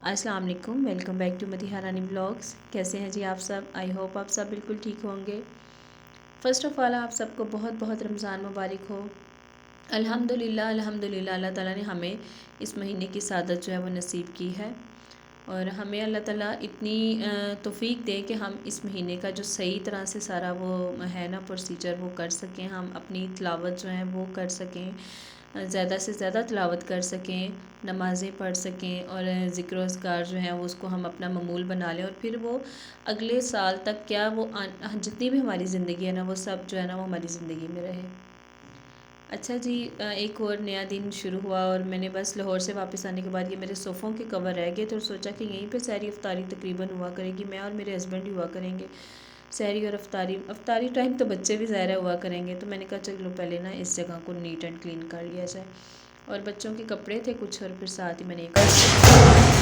अस्सलाम वालेकुम, welcome back to Madiha Rani blogs. कैसे हैं जी आप सब? आई होप आप सब बिल्कुल ठीक होंगे। फ़र्स्ट ऑफ़ ऑल आप सबको बहुत बहुत रमज़ान मुबारक हो। अल्हम्दुलिल्लाह अल्हम्दुलिल्लाह अल्लाह ताला ने हमें इस महीने की सादत जो है वो नसीब की है और हमें अल्लाह ताला इतनी तौफ़ीक दे कि हम इस महीने का जो सही तरह से सारा वो है ना प्रोसीजर वो कर सकें, हम अपनी तिलावत जो है वो कर सकें, ज़्यादा से ज़्यादा तिलावत कर सकें, नमाज़ें पढ़ सकें और ज़िक्र अस्कार जो है वो उसको हम अपना मामूल बना लें और फिर वो अगले साल तक क्या वो जितनी भी हमारी ज़िंदगी है ना वो सब जो है ना वो हमारी ज़िंदगी में रहे। अच्छा जी, एक और नया दिन शुरू हुआ और मैंने बस लाहौर से वापस आने के बाद ये मेरे सोफ़ों के कवर रह गए थे और सोचा कि यहीं पे सहरी अफ्तारी तकरीबन हुआ करेगी, मैं और मेरे हस्बैंड ही हुआ करेंगे सहरी और अफ्तारी टाइम तो बच्चे भी ज़ाहिर हुआ करेंगे। तो मैंने कहा चलो पहले ना इस जगह को नीट एंड क्लीन कर लिया जाए और बच्चों के कपड़े थे कुछ और फिर साथ ही मैंने एक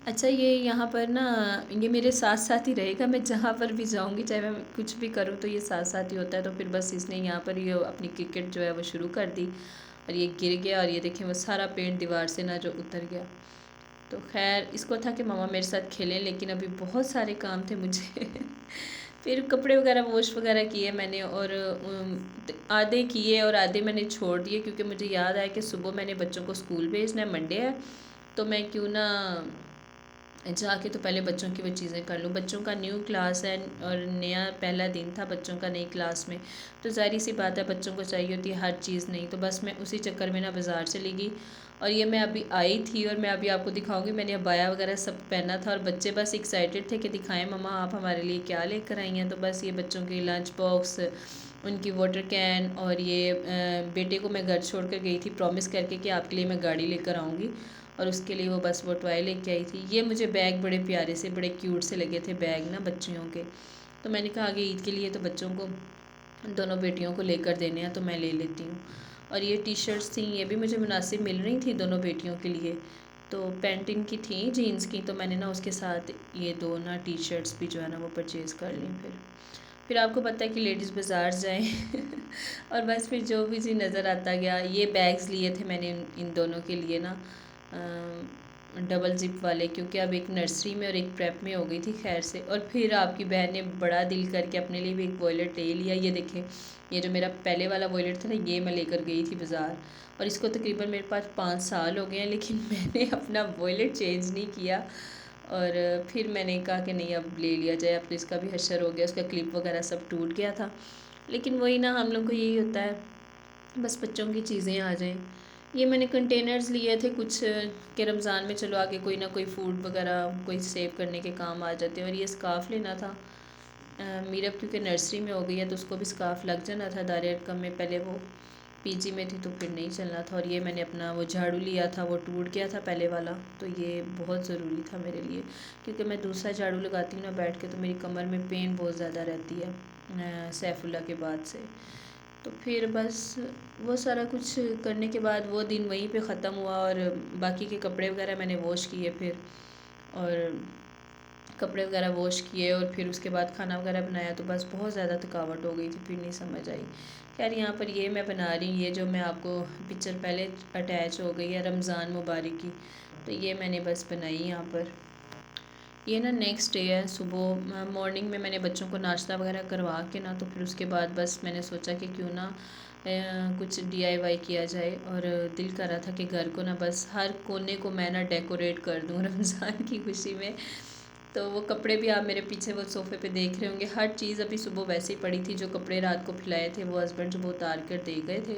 अच्छा, ये यहाँ पर ना ये मेरे साथ साथ ही रहेगा, मैं जहाँ पर भी जाऊँगी चाहे मैं कुछ भी करूँ तो ये साथ साथ ही होता है। तो फिर बस इसने यहाँ पर ये अपनी क्रिकेट जो है वो शुरू कर दी और ये गिर गया और ये देखें वो सारा पेंट दीवार से ना जो उतर गया। तो खैर इसको था कि मम्मा मेरे साथ खेलें, लेकिन अभी बहुत सारे काम थे मुझे फिर कपड़े वगैरह वॉश वगैरह किए मैंने और आधे किए और आधे मैंने छोड़ दिए क्योंकि मुझे याद आया कि सुबह मैंने बच्चों को स्कूल भेजना है, मंडे है, तो मैं क्यों ना जाके तो पहले बच्चों की वो चीज़ें कर लूँ। बच्चों का न्यू क्लास है और नया पहला दिन था बच्चों का नई क्लास में, तो ज़ाहिर सी बात है बच्चों को चाहिए होती है हर चीज़ नहीं। तो बस मैं उसी चक्कर में ना बाज़ार चली गई और ये मैं अभी आई थी और मैं अभी आपको दिखाऊंगी। मैंने अबाया वगैरह सब पहना था और बच्चे बस एक्साइटेड थे कि दिखाएं मम्मा आप हमारे लिए क्या लेकर आई हैं। तो बस ये बच्चों के लंच बॉक्स, उनकी वाटर कैन और ये बेटे को मैं घर छोड़ कर गई थी प्रॉमिस करके कि आपके लिए मैं गाड़ी लेकर आऊँगी और उसके लिए वो बस वो टॉय लेके आई थी। ये मुझे बैग बड़े प्यारे से बड़े क्यूट से लगे थे बैग ना बच्चियों के, तो मैंने कहा आगे ईद के लिए तो बच्चों को दोनों बेटियों को लेकर देने हैं तो मैं ले लेती हूँ। और ये टी शर्ट्स थी ये भी मुझे मुनासिब मिल रही थी दोनों बेटियों के लिए। तो पैंट इनकी थी जीन्स की, तो मैंने ना उसके साथ ये दो ना टी शर्ट्स भी जो है ना वो परचेज़ कर ली। फिर आपको पता है कि लेडीज़ बाज़ार जाएं और बस फिर जो भी जी नज़र आता गया। ये बैग्स लिए थे मैंने इन दोनों के लिए ना डबल ज़िप वाले, क्योंकि अब एक नर्सरी में और एक प्रेप में हो गई थी खैर से। और फिर आपकी बहन ने बड़ा दिल करके अपने लिए भी एक वॉयलेट ले लिया। ये देखें, ये जो मेरा पहले वाला वॉयलेट था ना ये मैं लेकर गई थी बाज़ार और इसको तकरीबन मेरे पास 5 साल हो गए हैं, लेकिन मैंने अपना वॉयलेट चेंज नहीं किया। और फिर मैंने कहा कि नहीं अब ले लिया जाए, अब तो इसका भी हशर हो गया, उसका क्लिप वगैरह सब टूट गया था। लेकिन वही ना हम लोग को यही होता है बस बच्चों की चीज़ें आ जाएं। ये मैंने कंटेनर्स लिए थे कुछ के रमज़ान में चलो आगे कोई ना कोई फूड वगैरह कोई सेव करने के काम आ जाते हैं। और ये स्काफ़ लेना था मीरब क्योंकि नर्सरी में हो गई है तो उसको भी स्काफ़ लग जाना था। दार अरकम में पहले वो पीजी में थी तो फिर नहीं चलना था। और ये मैंने अपना वो झाड़ू लिया था वो टूट गया था पहले वाला, तो ये बहुत ज़रूरी था मेरे लिए क्योंकि मैं दूसरा झाड़ू लगाती हूँ ना बैठ के तो मेरी कमर में पेन बहुत ज़्यादा रहती है सैफुल्ला के बाद से। तो फिर बस वो सारा कुछ करने के बाद वो दिन वहीं पे ख़त्म हुआ और बाकी के कपड़े वगैरह मैंने वॉश किए फिर, और कपड़े वगैरह वॉश किए और फिर उसके बाद खाना वगैरह बनाया तो बस बहुत ज़्यादा थकावट हो गई थी फिर नहीं समझ आई। खैर यहाँ पर ये मैं बना रही हूँ, ये जो मैं आपको पिक्चर पहले अटैच हो गई है रमज़ान मुबारक की, तो ये मैंने बस बनाई यहाँ पर। ये ना नेक्स्ट डे है, सुबह मॉर्निंग में मैंने बच्चों को नाश्ता वगैरह करवा के ना तो फिर उसके बाद बस मैंने सोचा कि क्यों ना कुछ डीआईवाई किया जाए। और दिल कर रहा था कि घर को ना बस हर कोने को मैं ना डेकोरेट कर दूँ रमज़ान की खुशी में। तो वो कपड़े भी आप मेरे पीछे वो सोफ़े पे देख रहे होंगे। हर चीज़ अभी सुबह वैसे ही पड़ी थी। जो कपड़े रात को फैलाए थे वो हस्बैंड सुबह उतार कर दे गए थे,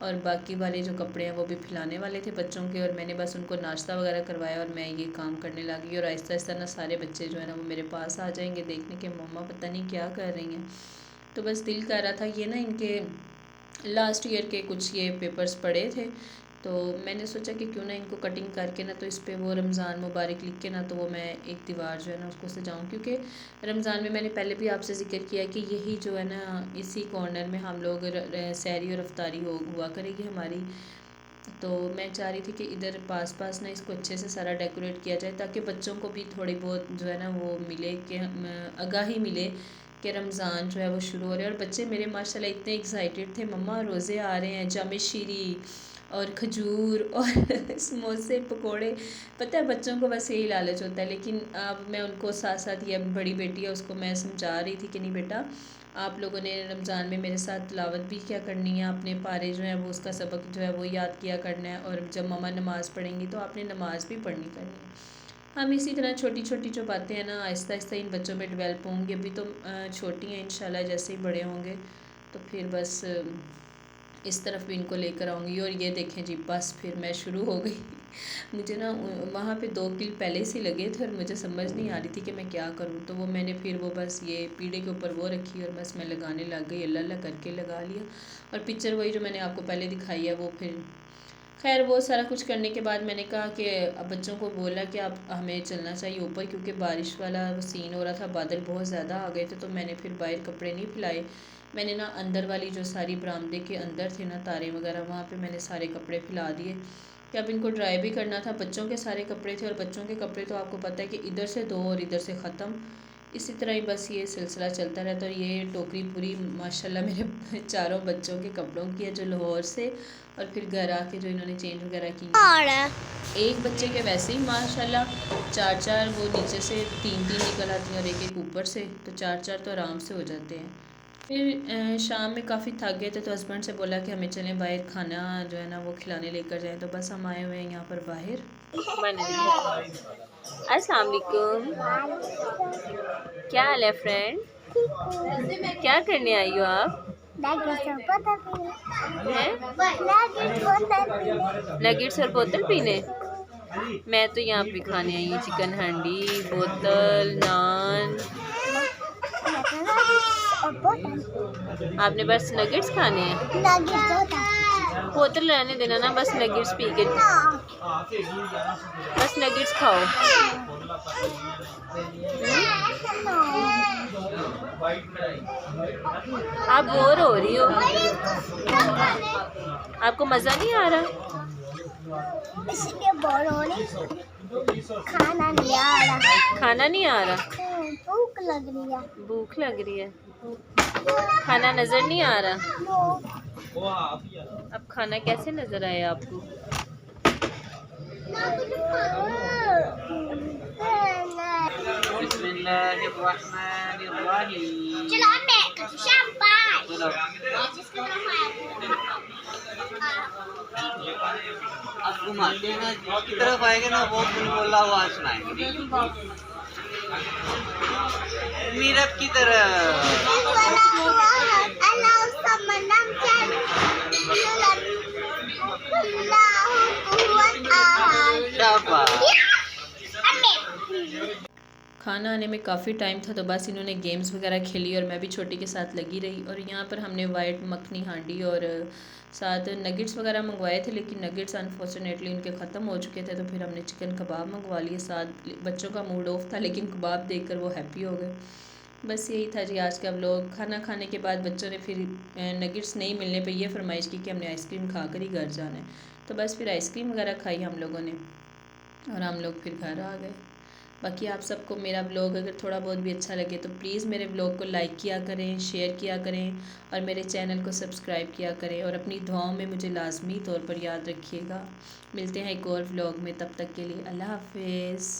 और बाकी वाले जो कपड़े हैं वो भी फैलाने वाले थे बच्चों के। और मैंने बस उनको नाश्ता वगैरह करवाया और मैं ये काम करने लगी। और आहिस्ता आहिस्ता ना सारे बच्चे जो है ना वो मेरे पास आ जाएंगे देखने के मम्मा पता नहीं क्या कर रही हैं। तो बस दिल कर रहा था, ये ना इनके लास्ट ईयर के कुछ ये पेपर्स पड़े थे, तो मैंने सोचा कि क्यों ना इनको कटिंग करके ना तो इस पर वो रमज़ान मुबारक लिख के ना तो वो मैं एक दीवार जो है ना उसको सजाऊं। क्योंकि रमज़ान में मैंने पहले भी आपसे ज़िक्र किया कि यही जो है ना इसी कॉर्नर में हम लोग सहरी और अफ्तारी हुआ करेगी हमारी। तो मैं चाह रही थी कि इधर पास पास ना इसको अच्छे से सारा डेकोरेट किया जाए, ताकि बच्चों को भी थोड़ी बहुत जो है ना वो मिले कि आगाही मिले कि रमज़ान जो है वो शुरू हो रहा है। और बच्चे मेरे माशाल्लाह इतने एक्साइटेड थे, मम्मा रोज़े आ रहे हैं, जामे शीरी और खजूर और समोसे पकोड़े। पता है बच्चों को बस यही लालच होता है। लेकिन अब मैं उनको साथ साथ, ये बड़ी बेटी है उसको मैं समझा रही थी कि नहीं बेटा, आप लोगों ने रमज़ान में मेरे साथ तिलावत भी क्या करनी है, आपने पारे जो है वो उसका सबक जो है वो याद किया करना है, और जब मम्मा नमाज़ पढ़ेंगी तो आपने नमाज़ भी पढ़नी करनी है। हम इसी तरह छोटी छोटी जो बातें हैं ना आहिस्ता आहिस्ता इन बच्चों में डेवलप होंगी। अभी तो छोटी हैं, इंशाल्लाह जैसे ही बड़े होंगे तो फिर बस इस तरफ भी इनको लेकर आऊँगी। और ये देखें जी बस फिर मैं शुरू हो गई। मुझे ना वहाँ पे 2 कील पहले से लगे थे और मुझे समझ नहीं आ रही थी कि मैं क्या करूँ। तो वो मैंने फिर वो बस ये पीढ़े के ऊपर वो रखी और बस मैं लगाने लग गई, अल्लाह अल्लाह करके लगा लिया। और पिक्चर वही जो मैंने आपको पहले दिखाई है वो फिर खैर वो सारा कुछ करने के बाद मैंने कहा कि अब बच्चों को बोला कि आप हमें चलना चाहिए ऊपर, क्योंकि बारिश वाला सीन हो रहा था, बादल बहुत ज़्यादा आ गए थे। तो मैंने फिर बाहर कपड़े नहीं फैलाए, मैंने ना अंदर वाली जो सारी बरामदे के अंदर थे ना तारे वगैरह, वहाँ पे मैंने सारे कपड़े फैला दिए कि अब इनको ड्राई भी करना था। बच्चों के सारे कपड़े थे और बच्चों के कपड़े तो आपको पता है कि इधर से 2 और इधर से ख़त्म, इसी तरह ही बस ये सिलसिला चलता रहता है। और ये टोकरी पूरी माशाल्लाह मेरे चारों बच्चों के कपड़ों की है, जो लाहौर से और फिर घर आके जो इन्होंने चेंज वगैरह की। एक बच्चे के वैसे ही माशाल्लाह 4 वो नीचे से 3 निकल आती हैं और एक ऊपर से, तो 4 तो आराम से हो जाते हैं। फिर शाम में काफ़ी थक गए थे तो हस्बैंड से बोला कि हमें चलें बाहर, खाना जो है ना वो खिलाने लेकर जाएं। तो बस हम आए हुए हैं यहाँ पर बाहर। अस्सलाम वालेकुम, क्या हाल है फ्रेंड? क्या करने आई हो आप? नगेट्स और बोतल पीने। मैं तो यहाँ पे खाने आई हूँ चिकन हांडी, बोतल, नान। आपने बस नगेट्स खाने हैं? बोतल रहने देना ना, बस नगेट्स पी के, बस नगेट्स खाओ। आप बोर हो रही हो, आपको मज़ा नहीं आ रहा? इसलिए बोर हो रही, खाना नहीं आ रहा। खाना नहीं आ रहा? भूख लग रही है। भूख लग रही है, खाना नज़र नहीं आ रहा? अब खाना कैसे नज़र आया आपको? आप घुमाते हैं ना की तरफ आएंगे ना, बहुत बोला आवाज सुनाएंगे मीरब की तरह। खाना आने में काफ़ी टाइम था तो बस इन्होंने गेम्स वगैरह खेली और मैं भी छोटी के साथ लगी रही। और यहाँ पर हमने वाइट मखनी हांडी और साथ नगेट्स वगैरह मंगवाए थे, लेकिन नगेट्स अनफॉर्चुनेटली उनके ख़त्म हो चुके थे। तो फिर हमने चिकन कबाब मंगवा लिए, साथ बच्चों का मूड ऑफ था लेकिन कबाब देखकर वो हैप्पी हो गए। बस यही था जी आज का व्लॉग। खाना खाने के बाद बच्चों ने फिर नगेट्स नहीं मिलने पर यह फरमाइश की कि हमने आइसक्रीम खा कर ही घर जाना है। तो बस फिर आइसक्रीम वगैरह खाई हम लोगों ने और हम लोग फिर घर आ गए। बाकी आप सबको मेरा ब्लॉग अगर थोड़ा बहुत भी अच्छा लगे तो प्लीज़ मेरे ब्लॉग को लाइक किया करें, शेयर किया करें और मेरे चैनल को सब्सक्राइब किया करें। और अपनी दुआओं में मुझे लाजमी तौर पर याद रखिएगा। मिलते हैं एक और व्लॉग में, तब तक के लिए अल्लाह हाफिज़।